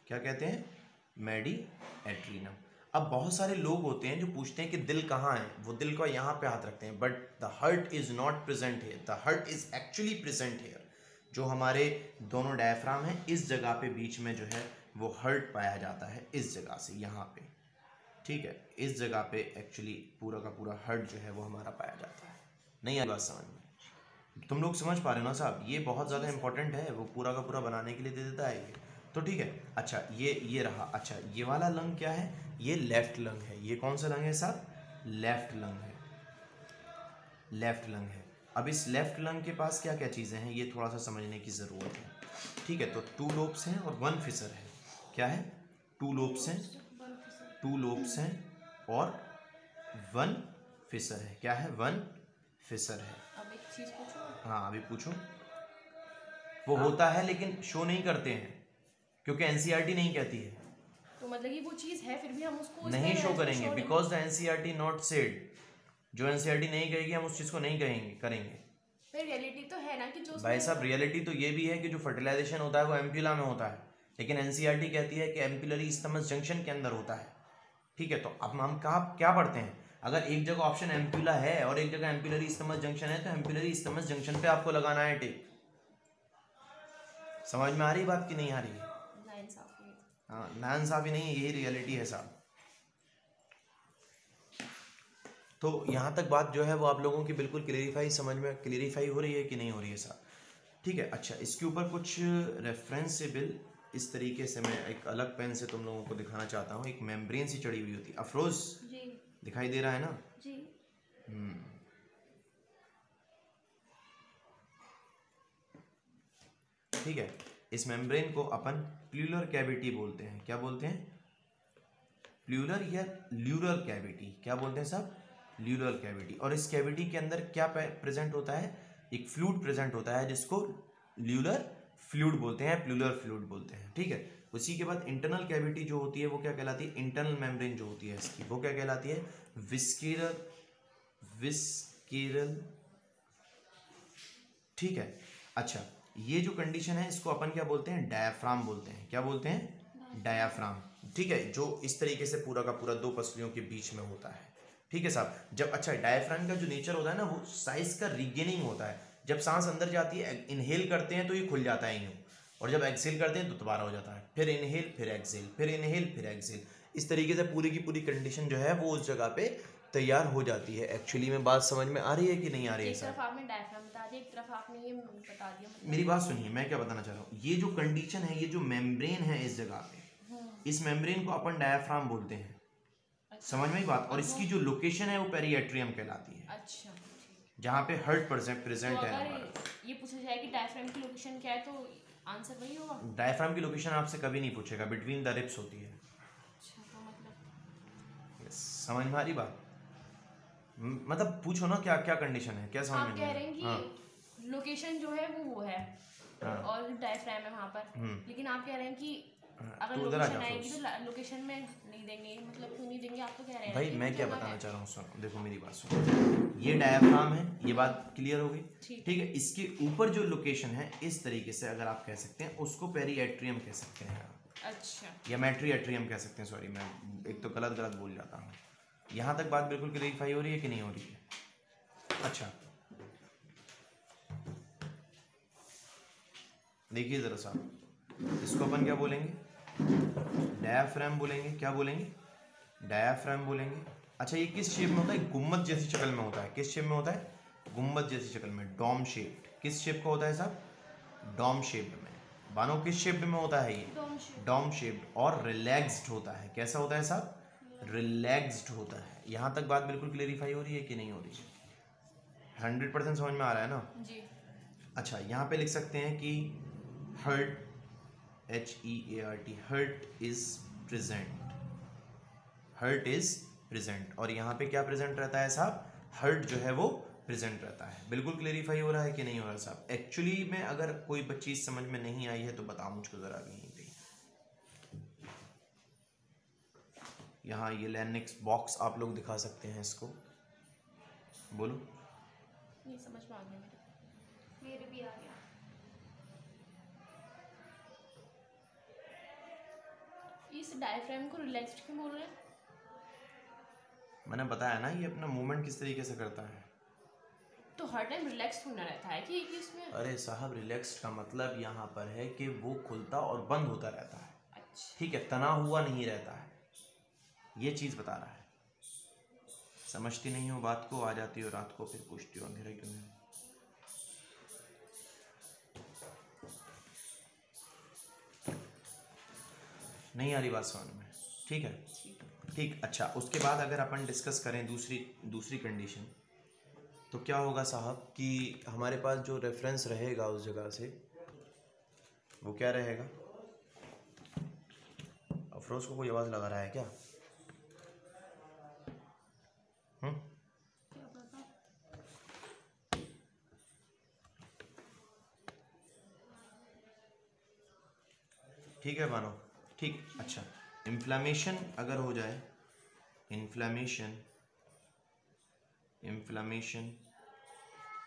क्या कहते हैं? मेडी एट्रीनम। अब बहुत सारे लोग होते हैं जो पूछते हैं कि दिल कहाँ है, वो दिल को यहाँ पे हाथ रखते हैं, but the heart is not present here, the heart is actually present here. जो हमारे दोनों डायफ्राम है, इस जगह पे बीच में जो है वो हार्ट पाया जाता है, इस जगह से यहाँ पे, ठीक है, इस जगह पे एक्चुअली पूरा का पूरा हार्ट जो है वो हमारा पाया जाता है। नहीं आई बात समझ में? तुम लोग समझ पा रहे हो ना साहब? ये बहुत ज़्यादा इंपॉर्टेंट है, वो पूरा का पूरा बनाने के लिए दे देता है ये, तो ठीक है। अच्छा, ये रहा। अच्छा, ये वाला लंग क्या है? ये लेफ्ट लंग है। ये कौन सा लंग है साहब? लेफ्ट लंग है, लेफ्ट लंग है। अब इस लेफ्ट लंग के पास क्या क्या चीज़ें हैं, ये थोड़ा सा समझने की ज़रूरत है, ठीक है। तो 2 लोब्स हैं और 1 फिसर है। क्या है? 2 लोब्स हैं, 2 लोब्स हैं और 1 फिसर है। क्या है? 1 फिसर है। अब एक चीज़ पूछूं? हाँ, अभी पूछो। वो होता है लेकिन शो नहीं करते हैं, क्योंकि एनसीईआरटी नहीं कहती है। तो मतलब कि वो चीज़ है फिर भी हम उसको नहीं शो करेंगे, because the NCERT not said. जो एनसीईआरटी नहीं कहेगी हम उस चीज़ को नहीं करेंगे। फिर रियलिटी तो है ना कि जो भाई साहब, रियलिटी तो ये भी है कि जो फर्टिलाइजेशन होता है वो एम्प्यूला में होता है, लेकिन एनसीईआरटी कहती है कि एम्पुलरी स्टमस जंक्शन के अंदर होता है, ठीक है। तो अब हम क्या पढ़ते हैं? अगर एक जगह ऑप्शन एम्प्यूला है और एक जगह एम्पुलरी स्टमस जंक्शन है, तो एम्पुलरी स्टमस जंक्शन पे आपको लगाना है टिक। समझ में आ रही बात कि नहीं आ रही है? हाँ, नाइंसाफी नहीं है, यही रियलिटी है साहब। तो यहाँ तक बात जो है वो आप लोगों की बिल्कुल क्लियरिफाई हो रही है कि नहीं हो रही है साहब? ठीक है। अच्छा, इसके ऊपर कुछ रेफरेंसेबल इस तरीके से मैं एक अलग पेन से तुम लोगों को दिखाना चाहता हूँ। एक मेम्ब्रेन सी चढ़ी हुई होती है। अफरोज जी दिखाई दे रहा है ना? जी। ठीक है। इस मेम्ब्रेन को अपन प्लूरल कैविटी बोलते हैं। क्या बोलते हैं? प्लूरल या ल्यूरल कैविटी। क्या बोलते हैं साहब? ल्यूरल कैविटी। और इस कैविटी के अंदर क्या प्रेजेंट होता है? एक फ्लूइड प्रेजेंट होता है जिसको ल्यूरल फ्लूइड बोलते हैं, प्लूरल फ्लूइड बोलते हैं, ठीक है। उसी के बाद इंटरनल कैविटी जो होती है वो क्या कहलाती है? इंटरनल मेम्ब्रेन जो होती है इसकी, वो क्या कहलाती है? विस्केरल, ठीक है। अच्छा, ये जो कंडीशन है इसको अपन क्या बोलते हैं? डायाफ्राम बोलते हैं। क्या बोलते हैं? डायाफ्राम, ठीक है। जो इस तरीके से पूरा का पूरा 2 पसलियों के बीच में होता है, ठीक है साहब। जब अच्छा, डायाफ्राम का जो नेचर होता है ना, वो साइज का रिगेनिंग होता है। जब सांस अंदर जाती है, इनहेल करते हैं तो ये खुल जाता है यूँ, और जब एक्सेल करते हैं तो दोबारा हो जाता है। फिर इनहेल, फिर एक्सेल, फिर इनहेल, फिर एक्सेल। इस तरीके से पूरी की पूरी कंडीशन जो है वो उस जगह पे तैयार हो जाती है। एक्चुअली में बात समझ में आ रही है कि नहीं आ रही है एक तरफ साहब? आपने डायफ्राम बता दिया, एक तरफ आपने ये बता दिया। मेरी बात सुनिए, मैं क्या बताना चाह रहा हूँ। ये जो कंडीशन है, ये जो मेम्ब्रेन है इस जगह पे, इस मेम्ब्रेन को अपन डायाफ्राम बोलते हैं। समझ में ही बात? और इसकी जो लोकेशन है वो पेरिएट्रियम कहलाती है। अच्छा, जहाँ पे हार्ट प्रेजेंट तो है अगर हमारा। ये पूछा जाए कि डायफ्राम की लोकेशन क्या है तो आंसर वही होगा। डायफ्राम की लोकेशन आपसे कभी नहीं पूछेगा, बिटवीन द रिब्स होती है। अच्छा, तो मतलब समझ में आ रही बात? मतलब पूछो ना, क्या क्या कंडीशन है, क्या समझ आप में कह नहीं रहे हैं कि हाँ। लोकेशन जो है वो है हाँ। और डायफ्राम है वहाँ पर, लेकिन आप कह रहे हैं कि अगर तो उधर आ लोकेशन जाओ आएगी तो लोकेशन में नहीं देंगे, मतलब क्यों नहीं देंगे? आप तो कह रहे हैं भाई, कि मैं क्या जगह बताना है। चाह रहा हूँ, सुनो, देखो मेरी बात सुनो। ये डायाफ्राम है, ये बात क्लियर हो गई, ठीक। ठीक है। इसके ऊपर जो लोकेशन है, इस तरीके से अगर आप कह सकते हैं, उसको पेरिएट्रियम कह सकते हैं आप। अच्छा, या मेट्रिएट्रियम कह सकते हैं। सॉरी, मैं एक तो गलत बोल जाता हूँ। यहाँ तक बात बिल्कुल क्लियरिफाई हो रही है कि नहीं हो रही है? अच्छा, देखिए जरा साहब, इसको अपन क्या बोलेंगे? डायाफ्राम बोलेंगे। क्या बोलेंगे? डायाफ्राम बोलेंगे। अच्छा ये किस शेप में होता है? गुम्बद जैसी शक्ल में होता है। किस शेप में होता है? गुम्बद जैसी शक्ल में, डॉम शेप्ड। किस शेप का होता है साहब? डॉम शेप्ड में। बानो किस शेप्ड में होता है ये? Dom shaped. और रिलैक्स्ड होता है। कैसा होता है साहब? रिलैक्स्ड होता है। यहाँ तक बात बिल्कुल क्लेरिफाई हो रही है कि नहीं हो रही है? 100% समझ में आ रहा है ना जी। अच्छा यहाँ पे लिख सकते हैं कि heart, HEART, heart is present. Heart is present. और यहाँ पे क्या प्रेजेंट रहता है साहब? हर्ट जो है वो प्रेजेंट रहता है। बिल्कुल क्लेरिफाई हो रहा है कि नहीं हो रहा साहब? एक्चुअली में अगर कोई चीज समझ में नहीं आई है तो बताओ मुझको जरा भी नहीं थी। यहाँ ये लैनिक्स बॉक्स आप लोग दिखा सकते हैं इसको, बोलो। नहीं समझ में आ गया मेरे भी आ गया। इस डायफ्राम को रिलैक्स्ड क्यों बोल रहे हैं? मैंने बताया ना ये अपना मूवमेंट किस तरीके से करता है। तो हर टाइम रिलैक्स होना रहता है कि इसमें? अरे साहब रिलैक्स्ड का मतलब यहाँ पर है कि वो खुलता और बंद होता रहता है। अच्छा। ठीक है, तना हुआ नहीं रहता है, ये चीज बता रहा है। समझती नहीं हो बात को, आ जाती हो रात को फिर पूछती हो अंधेरा क्यों है। नहीं आ रही बात समझ में? ठीक है ठीक। अच्छा उसके बाद अगर अपन डिस्कस करें दूसरी कंडीशन, तो क्या होगा साहब कि हमारे पास जो रेफरेंस रहेगा उस जगह से वो क्या रहेगा? अफरोज को कोई आवाज़ लगा रहा है क्या? ठीक है मानो, ठीक। अच्छा इन्फ्लामेशन अगर हो जाए, इन्फ्लामेशन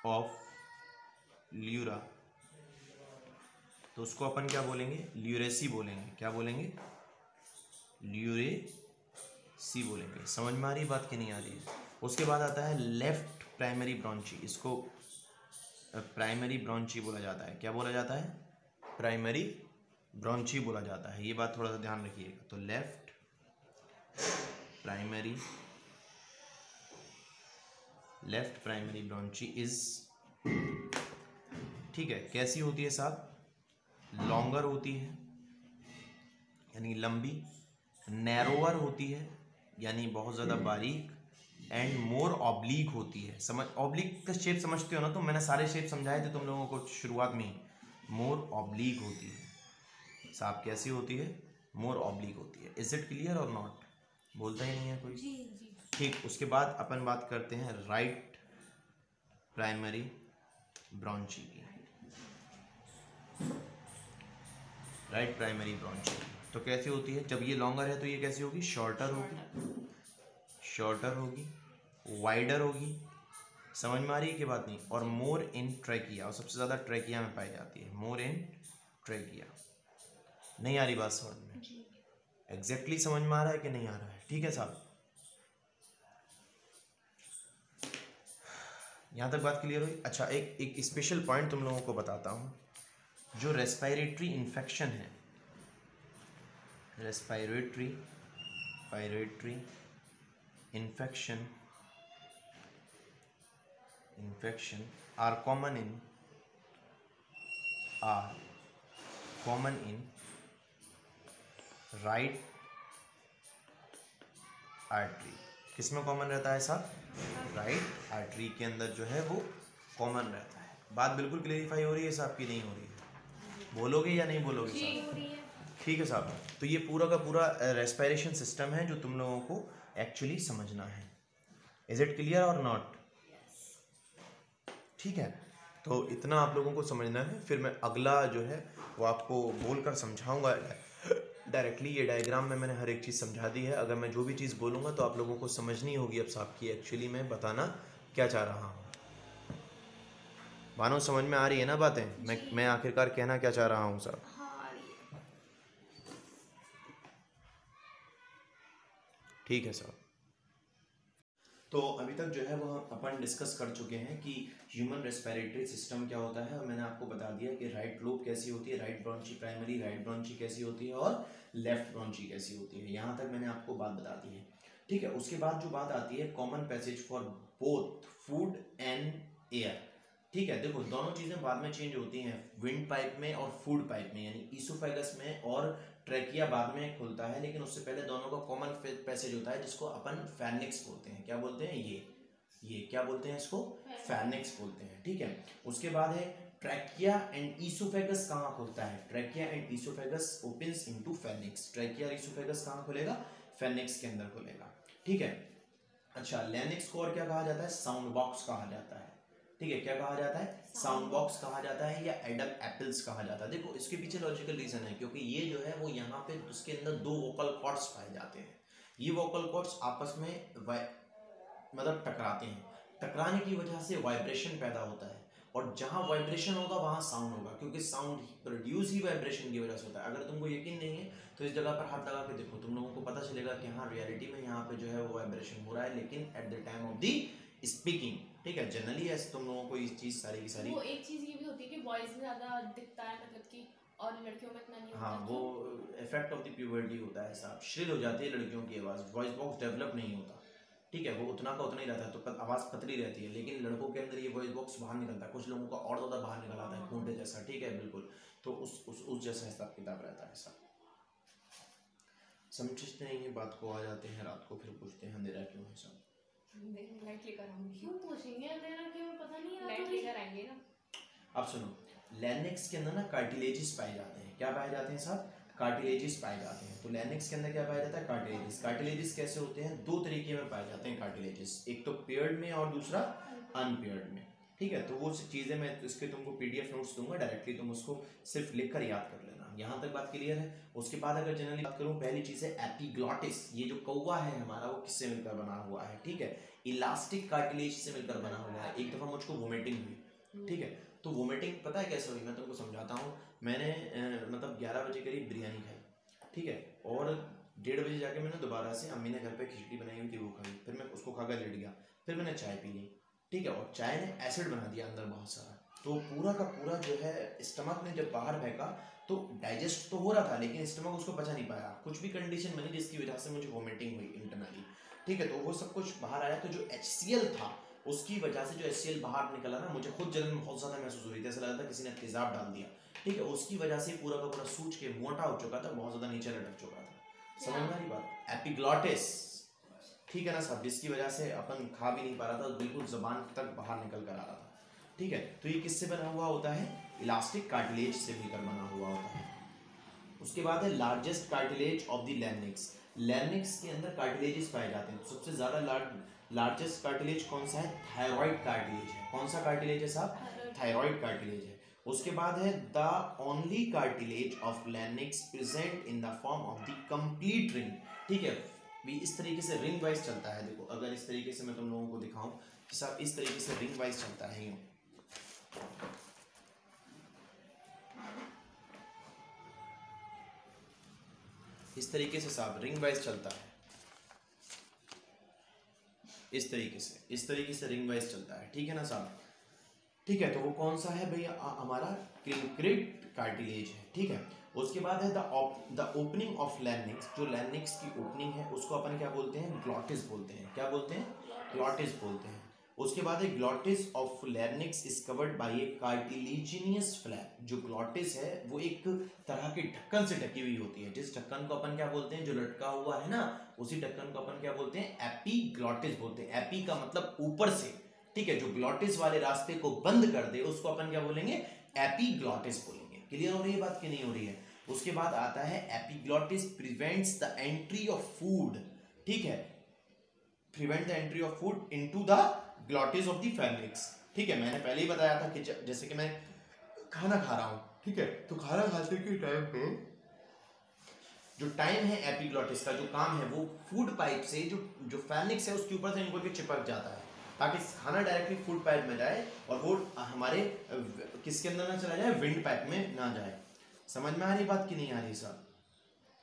ऑफ ल्यूरा, तो उसको अपन क्या बोलेंगे? ल्यूरेसी बोलेंगे। क्या बोलेंगे? ल्यूरेसी बोलेंगे। समझ में आ रही बात कि नहीं आ रही है? उसके बाद आता है लेफ्ट प्राइमरी ब्रॉन्ची। इसको प्राइमरी ब्रॉन्ची बोला जाता है। क्या बोला जाता है? प्राइमरी ब्रॉन्ची बोला जाता है। ये बात थोड़ा सा ध्यान रखिएगा। तो लेफ्ट प्राइमरी ब्रॉन्ची इज, ठीक है, कैसी होती है साहब? लॉन्गर होती है यानी लंबी, नैरोअर होती है यानी बहुत ज़्यादा बारीक, एंड मोर ऑब्लिक होती है। समझ ऑब्लिक का शेप समझते हो ना? तो मैंने सारे शेप समझाए थे तुम लोगों को शुरुआत में ही। मोर ऑब्लिक होती है साहब। कैसी होती है? मोर ऑब्लिक होती है। इज इट क्लियर और नॉट? बोलता ही नहीं है कोई। जी जी। ठीक। उसके बाद अपन बात करते हैं राइट प्राइमरी ब्रॉन्ची की। राइट प्राइमरी ब्रॉन्ची तो कैसी होती है? जब ये लॉन्गर है तो ये कैसी होगी? शॉर्टर होगी, वाइडर होगी। समझ में आ रही है कि बात नहीं? और मोर इन ट्रैकिया, और सबसे ज़्यादा ट्रैकिया में पाई जाती है। मोर इन ट्रैकिया। नहीं आ रही बात समझ में? एग्जैक्टली समझ में आ रहा है कि नहीं आ रहा है? ठीक है साहब, यहाँ तक बात क्लियर हुई? अच्छा एक स्पेशल पॉइंट तुम लोगों को बताता हूँ। जो रेस्पिरेटरी इन्फेक्शन है, respiratory infection are common in right artery. किस में कॉमन रहता है साहब? राइट आर्टरी के अंदर जो है वो कॉमन रहता है। बात बिल्कुल क्लेरिफाई हो रही है साहब की नहीं हो रही है? बोलोगे या नहीं बोलोगे साहब? ठीक है साहब। तो ये पूरा का पूरा रेस्पिरेशन सिस्टम है जो तुम लोगों को एक्चुअली समझना है। इज इट क्लियर और नॉट? ठीक है, तो इतना आप लोगों को समझना है। फिर मैं अगला जो है वो आपको बोलकर समझाऊंगा डायरेक्टली। ये डायग्राम में मैंने हर एक चीज़ समझा दी है। अगर मैं जो भी चीज़ बोलूँगा तो आप लोगों को समझनी होगी अब साहब की एक्चुअली मैं बताना क्या चाह रहा हूँ। मानो समझ में आ रही है ना बातें? मैं आखिरकार कहना क्या चाह रहा हूँ साहब? ठीक है साहब। तो अभी तक जो है वो अपन डिस्कस कर चुके हैं कि ह्यूमन रेस्पिरेटरी सिस्टम क्या होता है, और मैंने आपको बता दिया कि राइट लोब कैसी होती है, राइट ब्रॉन्ची प्राइमरी राइट ब्रॉन्ची कैसी होती है, और लेफ्ट ब्रॉन्ची कैसी होती है। यहाँ तक मैंने आपको बात बता दी है। ठीक है। उसके बाद जो बात आती है common passage for both food and air, ठीक है। देखो दोनों चीजें बाद में चेंज होती हैं, विंड पाइप में और फूड पाइप में, यानी ईसोफेगस में और ट्रैकिया बाद में खुलता है, लेकिन उससे पहले दोनों का कॉमन पैसेज होता है जिसको अपन फैर्निक्स बोलते हैं। क्या बोलते हैं? ये क्या बोलते हैं इसको? फैर्निक्स बोलते हैं, ठीक है। उसके बाद है ट्रैकिया एंड ईसोफेगस कहाँ खुलता है? Trachea and oesophagus opens into pharynx. Trachea और ईसोफेगस कहाँ खुलेगा? फैर्निक्स के अंदर खुलेगा, ठीक है। अच्छा, लैरिंक्स को और क्या कहा जाता है? साउंड बॉक्स कहा जाता है, ठीक है। क्या कहा जाता है? साउंड बॉक्स कहा जाता है या एडम एप्पल्स कहा जाता है। देखो इसके पीछे लॉजिकल रीजन है, क्योंकि ये जो है वो यहाँ पे उसके अंदर दो वोकल कॉर्ड्स पाए जाते हैं। ये वोकल कॉर्ड्स आपस में मतलब टकराते हैं, टकराने की वजह से वाइब्रेशन पैदा होता है, और जहां वाइब्रेशन होगा वहां साउंड होगा, क्योंकि साउंड प्रोड्यूस ही वाइब्रेशन की वजह से होता है। अगर तुमको यकीन नहीं है तो इस जगह पर हाथ लगा के देखो, तुम लोगों को पता चलेगा कि हाँ रियलिटी में यहाँ पे जो है वो वाइब्रेशन हो रहा है, लेकिन at the time of the speaking, ठीक है। जनरली ऐसे तुम लोगों को इस चीज सारी की सारी, वो एक चीज ये भी होती है कि बॉयज में ज्यादा दिखता है, मतलब कि, और लड़कियों में इतना नहीं होता। हाँ वो इफेक्ट ऑफ द प्यूबर्टी होता है साहब, श्रिल हो जाती है लड़कियों की आवाज़, वॉइस बॉक्स डेवलप नहीं होता, ठीक है। वो उतना का उतना ही रहता है, तो आवाज़ पतली रहती है, लेकिन लड़कों के अंदर ये वॉइस बॉक्स बाहर निकलता है, कुछ लोगों का और ज़्यादा बाहर निकल आता है, खूंटे जैसा, ठीक है, बिल्कुल। तो उस जैसा हिसाब किताब रहता है सब। समझते नहीं है बात को, आ जाते हैं रात को, फिर पूछते हैं अंधेरा क्यों है सब। लाइट लेकर आऊंगी। क्यों पूछेंगे अंधेरा क्यों? पता नहीं है। लाइट लेकर आएंगे ना। अब सुनो, लैरिंक्स के अंदर ना कार्टिलेजेस पाए जाते हैं। क्या पाए जाते हैं साहब? कार्टिलेजेस पाए जाते हैं। तो लैरिंक्स के अंदर क्या पाया जाता है? कार्टिलेजेस। कार्टिलेजेस कैसे होते हैं? दो तरीके में पाए जाते हैं कार्टिलेजेस, एक तो पेयर्ड में और दूसरा अनपेयर्ड में, ठीक है। तो वो चीज़ें मैं इसके तुमको पीडीएफ नोट्स दूंगा, डायरेक्टली तुम उसको सिर्फ लिखकर याद कर लेना। यहाँ तक बात क्लियर है। उसके बाद अगर जनरली बात करूँ, पहली चीज़ है एपिग्लॉटिस। ये जो कौवा है हमारा, वो किससे मिलकर बना हुआ है? ठीक है, इलास्टिक कार्टिलेज से मिलकर बना हुआ है। एक दफ़ा मुझको वोमिटिंग हुई, ठीक है। तो वोमिटिंग पता है कैसे हुई? मैं तुमको समझाता हूँ। मैंने मतलब 11 बजे करीब बिरयानी खाई, ठीक है, और 1:30 बजे जाके मैंने दोबारा से, अम्मी ने घर पे खिचड़ी बनाई हुई थी वो खाई, फिर मैं उसको खाकर लेट गया, फिर मैंने चाय पी ली, ठीक है, और चाय ने एसिड बना दिया अंदर बहुत सारा। तो पूरा का पूरा जो है स्टमक ने जब बाहर फेंका तो डाइजेस्ट तो हो रहा था, लेकिन स्टमक उसको पचा नहीं पाया, कुछ भी कंडीशन बनी जिसकी वजह से मुझे वोमिटिंग हुई इंटरनली, ठीक है। तो वो सब कुछ बाहर आया, तो जो HCl था उसकी वजह से जो HCl बाहर निकला ना, मुझे खुद जलन बहुत ज़्यादा महसूस हो रही थी, ऐसा लगा था किसी ने तेजाब डाल दिया, ठीक है। उसकी वजह से पूरा का पूरा सूज के मोटा हो चुका था, बहुत ज़्यादा नीचे लटक चुका था। समझ में आ रही बात? एपिग्लॉटिस, ठीक है ना साहब, जिसकी वजह से अपन खा भी नहीं पा रहा था, बिल्कुल जबान तक बाहर निकल कर आ रहा था, ठीक है। तो ये किससे बना हुआ होता है? इलास्टिक कार्टिलेज से मिलकर बना हुआ होता है। उसके बाद है largest cartilage of the larynx. Larynx के अंदर कार्टिलेजेस पाए जाते हैं, तो सबसे ज़्यादा लार्जेस्ट कार्टिलेज कौन सा है? थायराइड कार्टिलेज है। कौन सा कार्टिलेज है साहब? थायराइड कार्टिलेज है। उसके बाद है the only cartilage of larynx present in the form of the complete ring, ठीक है। भी इस तरीके से रिंग वाइज चलता है। देखो अगर इस तरीके से मैं तुम लोगों को दिखाऊं कि साहब इस तरीके से रिंग वाइज चलता है, यूं इस तरीके से साहब रिंग वाइज चलता है, इस तरीके से रिंग वाइज चलता है, ठीक है ना साहब, ठीक है। तो वो कौन सा है भैया? हमारा क्रिंक्रेट कार्टिलेज है, ठीक है। उसके बाद है द ओपनिंग ऑफ लैरिंक्स। जो लैरिंक्स की ओपनिंग है उसको अपन क्या बोलते हैं? ग्लॉटिस बोलते हैं। क्या बोलते हैं? ग्लॉटिस बोलते हैं। उसके बाद है glottis of larynx is covered by A cartilaginous flap. जो ग्लॉटिस है वो एक तरह के ढक्कन से ढकी हुई होती है, जिस ढक्कन को अपन क्या बोलते हैं? जो लटका हुआ है ना, उसी ढक्कन को अपन क्या बोलते हैं? एपीग्लॉटिस बोलते हैं। एपी का मतलब ऊपर से, ठीक है। जो ग्लॉटिस वाले रास्ते को बंद कर दे उसको अपन क्या बोलेंगे? एपीग्लॉटिस बोलेंगे। क्लियर हो रही है बात कि नहीं हो रही है? उसके बाद आता है epiglottis prevents the entry of food, ठीक है, prevent the entry of food into the glottis of the pharynx, ठीक है। मैंने पहले ही बताया था कि जैसे कि मैं खाना खा रहा हूं, ठीक है, तो खाना खाते के टाइम पे जो टाइम है एपीग्लॉटिस का, जो काम है वो फूड पाइप से जो फैरिंक्स है उसके ऊपर से निकल के चिपक जाता है, ताकि खाना डायरेक्टली फूड पाइप में जाए और वो हमारे किसके अंदर ना चला जाए? विंड पाइप में ना जाए। समझ में आ रही बात कि नहीं आ रही साहब?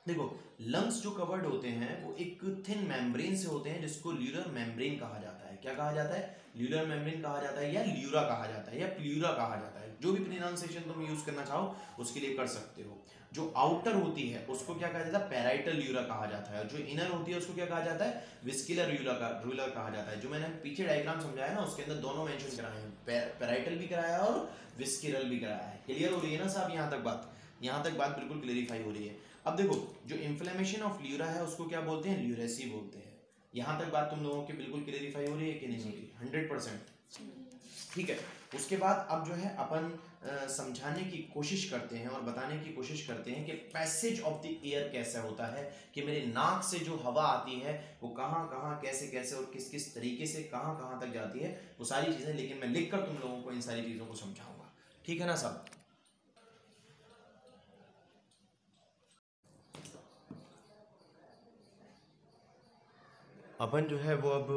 देखो लंग्स जो कवर्ड होते हैं वो एक थिन मेम्ब्रेन से होते हैं जिसको ल्यूरर मेम्ब्रेन कहा जाता है। क्या कहा जाता है? ल्यूरर मेम्ब्रेन कहा जाता है, या ल्यूरा कहा जाता है, या प्लूरा कहा जाता है। जो भी प्रोनाउंसिएशन तुम यूज करना चाहो उसके लिए कर सकते हो। जो आउटर होती है उसको क्या कहा जाता है? पैराइटल ल्यूरा कहा जाता है। जो इनर होती है उसको क्या कहा जाता है? विस्कुलर रूलर कहा जाता है। जो मैंने पीछे डायग्राम समझाया ना उसके अंदर दोनों मेंशन कराए हैं, पैराइटल भी कराया है और विस्कुलर भी कराया है। क्लियर हो रही है ना साहब? यहाँ तक बात बिल्कुल क्लेरिफाई हो रही है। अब देखो जो इन्फ्लेमेशन ऑफ ल्यूरा है उसको क्या बोलते हैं? ल्यूरेसी बोलते हैं। यहाँ तक बात तुम लोगों की बिल्कुल क्लेरिफाई हो रही है कि नहीं हो रही? 100%। ठीक है। उसके बाद अब जो है अपन समझाने की कोशिश करते हैं और बताने की कोशिश करते हैं कि पैसेज ऑफ द एयर कैसा होता है, कि मेरे नाक से जो हवा आती है वो कहाँ कहाँ कैसे कैसे और किस किस तरीके से कहाँ कहाँ तक जाती है, वो सारी चीज़ें लेकिन मैं लिखकर तुम लोगों को इन सारी चीज़ों को समझाऊंगा। ठीक है ना सब? अपन जो है वो अब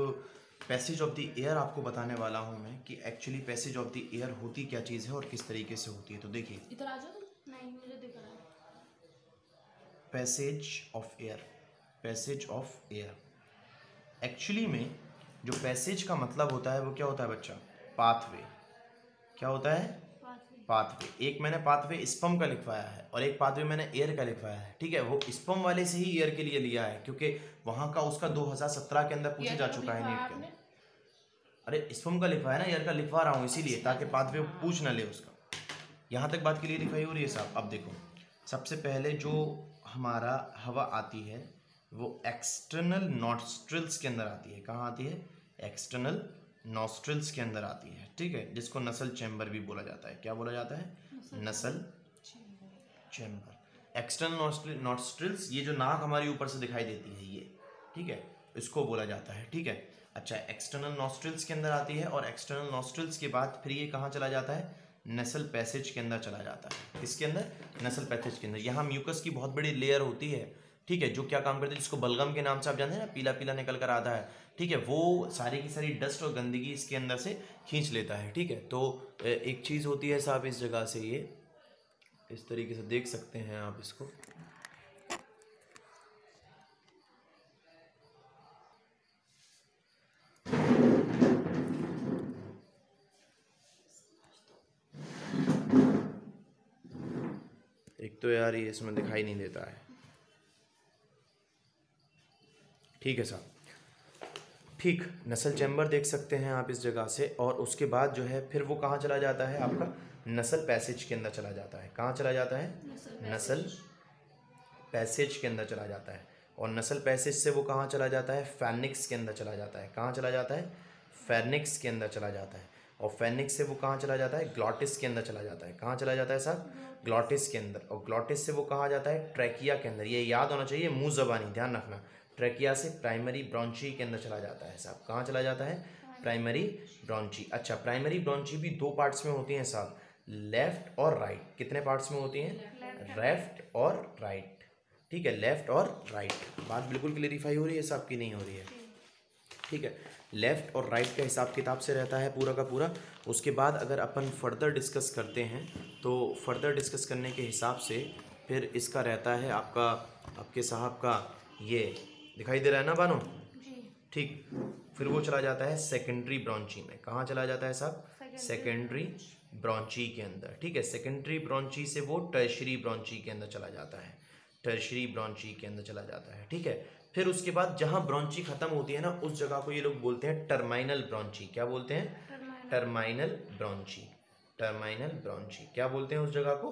पैसेज ऑफ द एयर आपको बताने वाला हूँ मैं कि actually passage of the air होती क्या चीज़ है और किस तरीके से होती है। तो देखिए इधर आ जाओ तुम। नहीं मुझे दिख रहा है। पैसेज ऑफ एयर एक्चुअली में जो पैसेज का मतलब होता है वो क्या होता है बच्चा? पाथवे। क्या होता है? पाथवे। एक मैंने पाथवे स्पम का लिखवाया है और एक पाथवे मैंने एयर का लिखवाया है। ठीक है, वो स्पम वाले से ही एयर के लिए लिया है क्योंकि वहां का उसका 2017 के अंदर पूछा जा चुका है नीट के अंदर। अरे स्पम का लिखवाया ना, एयर का लिखवा रहा हूँ इसीलिए ताकि पाथवे पूछ ना ले उसका। यहाँ तक बात क्लियरिफाई हो रही है साहब? अब देखो सबसे पहले जो हमारा हवा आती है वो एक्सटर्नल नॉस्ट्रिल्स के अंदर आती है। कहाँ आती है? एक्सटर्नल नॉस्ट्रिल्स के अंदर आती है। ठीक है, जिसको नसल चैम्बर भी बोला जाता है। क्या बोला जाता है? नसल चैम्बर। एक्सटर्नल नॉस्ट्रिल्स, ये जो नाक हमारी ऊपर से दिखाई देती है ये, ठीक है, इसको बोला जाता है। ठीक है, अच्छा एक्सटर्नल नॉस्ट्रिल्स के अंदर आती है और एक्सटर्नल नॉस्ट्रिल्स के बाद फिर ये कहाँ चला जाता है? नसल पैसेज के अंदर चला जाता है। किसके अंदर? नसल पैसेज के अंदर। यहाँ म्यूकस की बहुत बड़ी लेयर होती है। ठीक है, जो क्या काम करती है, जिसको बलगम के नाम से आप जानते हैं ना, पीला पीला निकल कर आता है। ठीक है, वो सारी की सारी डस्ट और गंदगी इसके अंदर से खींच लेता है। ठीक है, तो एक चीज़ होती है साहब इस जगह से, ये इस तरीके से देख सकते हैं आप इसको। एक तो यार ये इसमें दिखाई नहीं देता है। ठीक है साहब, ठीक, नसल चैम्बर देख सकते हैं आप इस जगह से। और उसके बाद जो है फिर वो कहाँ चला जाता है? आपका नसल पैसेज के अंदर चला जाता है। कहाँ चला जाता है? नसल पैसेज के अंदर चला जाता है। और नसल पैसेज से वो कहाँ चला जाता है? फेनिक्स के अंदर चला जाता है। कहाँ चला जाता है? फेनिक्स के अंदर चला जाता है। और फेनिक्स से वो कहाँ चला जाता है? ग्लॉटिस के अंदर चला जाता है। कहाँ चला जाता है साहब? ग्लॉटिस के अंदर। और ग्लॉटिस से वो कहाँ जाता है? ट्रैकिया के अंदर। ये याद होना चाहिए, मुंह जबानी ध्यान रखना। ट्रैकिया से प्राइमरी ब्रॉन्ची के अंदर चला जाता है साहब। कहाँ चला जाता है? प्राइमरी ब्रॉन्ची। अच्छा, प्राइमरी ब्रॉन्ची भी दो पार्ट्स में होती हैं साहब, लेफ्ट और राइट। कितने पार्ट्स में होती हैं? लेफ्ट और राइट। ठीक है, लेफ्ट और राइट। बात बिल्कुल क्लेरिफाई हो रही है साहब की नहीं हो रही है? ठीक है, लेफ्ट और राइट का हिसाब किताब से रहता है पूरा का पूरा। उसके बाद अगर अपन फर्दर डिस्कस करते हैं तो फर्दर डिस्कस करने के हिसाब से फिर इसका रहता है आपका, आपके साहब का ये दिखाई दे रहा है ना बानो? ठीक, फिर वो चला जाता है सेकेंडरी ब्रॉन्ची में। कहाँ चला जाता है साहब? सेकेंडरी ब्रॉन्ची के अंदर। ठीक है, सेकेंडरी ब्रॉन्ची से वो टर्शरी ब्रॉन्ची के अंदर चला जाता है। टर्शरी ब्रॉन्ची के अंदर चला जाता है। ठीक है, फिर उसके बाद जहाँ ब्रॉन्ची खत्म होती है ना उस जगह को ये लोग बोलते हैं टर्माइनल ब्रॉन्ची। क्या बोलते हैं? टर्माइनल ब्रॉन्ची। टर्माइनल ब्रॉन्ची क्या बोलते हैं उस जगह को?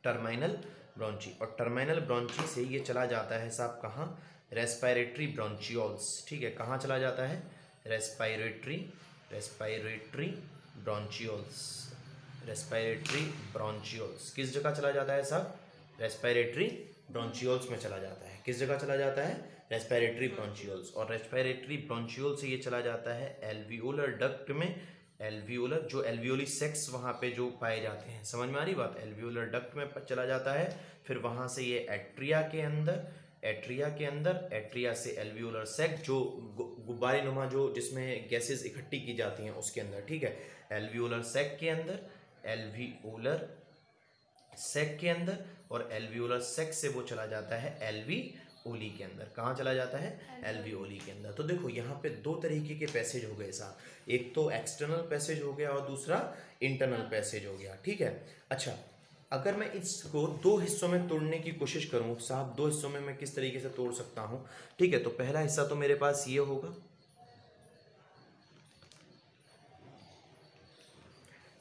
टर्माइनल ब्रॉन्ची। और टर्माइनल ब्रॉन्ची से ये चला जाता है साहब कहाँ? रेस्पायरेटरी ब्रॉन्चियोल्स। ठीक है, कहाँ चला जाता है? रेस्पायरेटरी ब्रॉन्चियोल्स। रेस्पायरेटरी ब्रॉन्चियोल्स किस जगह चला जाता है साहब? रेस्पायरेटरी ब्रॉन्चियोल्स में चला जाता है। किस जगह चला जाता है? रेस्पायरेटरी ब्रॉन्चियोल्स। और रेस्पायरेटरी ब्रॉन्चियोल से ये चला जाता है एल्वियोलर डक्ट में। एल्वियोलर, जो एल्वियोली सेक्स वहाँ पे जो पाए जाते हैं, समझ में आ रही बात? एल्वियोलर डक्ट में चला जाता है। फिर वहाँ से ये एट्रिया के अंदर, एट्रिया से एल्वियोलर सेक, जो गुब्बारे नुमा जो जिसमें गैसेस इकट्ठी की जाती हैं उसके अंदर। ठीक है, एल्वियोलर सेक के अंदर, एल्वियोलर सैक के अंदर, और एल्वियोलर सैक से वो चला जाता है एल्वियोली के अंदर। कहाँ चला जाता है? एल्वियोली के अंदर। तो देखो यहाँ पे दो तरीके के पैसेज हो गए साहब, एक तो एक्सटर्नल पैसेज हो गया और दूसरा इंटरनल पैसेज हो गया, ठीक है। अच्छा, अगर मैं इसको दो हिस्सों में तोड़ने की कोशिश करूँ साहब, दो हिस्सों में मैं किस तरीके से तोड़ सकता हूँ? ठीक है, तो पहला हिस्सा तो मेरे पास ये होगा,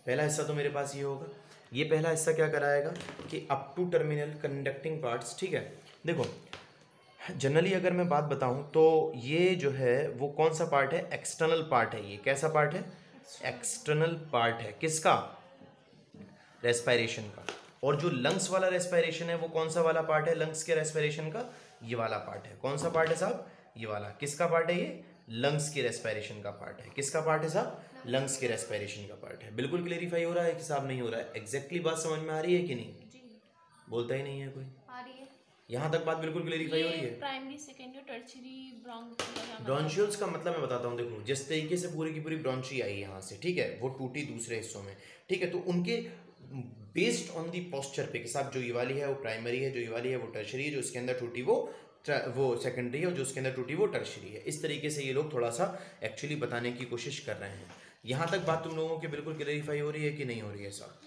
पहला हिस्सा तो मेरे पास ये होगा। ये पहला हिस्सा क्या कराएगा कि up to terminal conducting parts, ठीक है। देखो जनरली अगर मैं बात बताऊं तो ये जो है वो कौन सा पार्ट है? एक्सटर्नल पार्ट है। ये कैसा पार्ट है? एक्सटर्नल पार्ट है। किसका? रेस्पिरेशन का। और जो लंग्स वाला रेस्पिरेशन है वो कौन सा वाला पार्ट है लंग्स के रेस्पिरेशन का? ये वाला पार्ट है। कौन सा पार्ट है साहब? ये वाला। किसका पार्ट है ये? लंग्स के रेस्पिरेशन का पार्ट है। किसका पार्ट है साहब? लंग्स के रेस्पिरेशन का पार्ट है। बिल्कुल क्लेरिफाई हो रहा है कि साहब नहीं हो रहा है? एग्जैक्टली बात समझ में आ रही है कि नहीं? बोलता ही नहीं है कोई। आ रही है। यहाँ तक बात बिल्कुल क्लेरिफाई हो रही है? प्राइमरी, सेकेंडरी, टर्शियरी ब्रॉन्शियल्स का मतलब मैं बताता हूँ। देखो जिस तरीके से पूरी की पूरी ब्रॉन्ची आई यहाँ से, ठीक है, वो टूटी दूसरे हिस्सों में, ठीक है, तो उनके बेस्ड ऑन दी पोस्चर पे कि साहब जो ये वाली है वो प्राइमरी है, जो ये वाली है वो टर्शरी है, जो इसके अंदर टूटी वो सेकेंडरी है, और जो उसके अंदर टूटी वो टर्शरी है। इस तरीके से ये लोग थोड़ा सा एक्चुअली बताने की कोशिश कर रहे हैं। यहाँ तक बात तुम लोगों की बिल्कुल क्लेरिफाई हो रही है कि नहीं हो रही है साहब?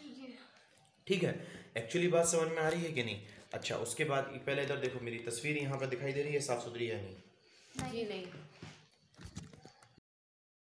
ठीक है, एक्चुअली बात समझ में आ रही है कि नहीं? अच्छा, उसके बाद पहले इधर देखो, मेरी तस्वीर यहाँ पर दिखाई दे रही है साफ सुथरी या नहीं? जी नहीं।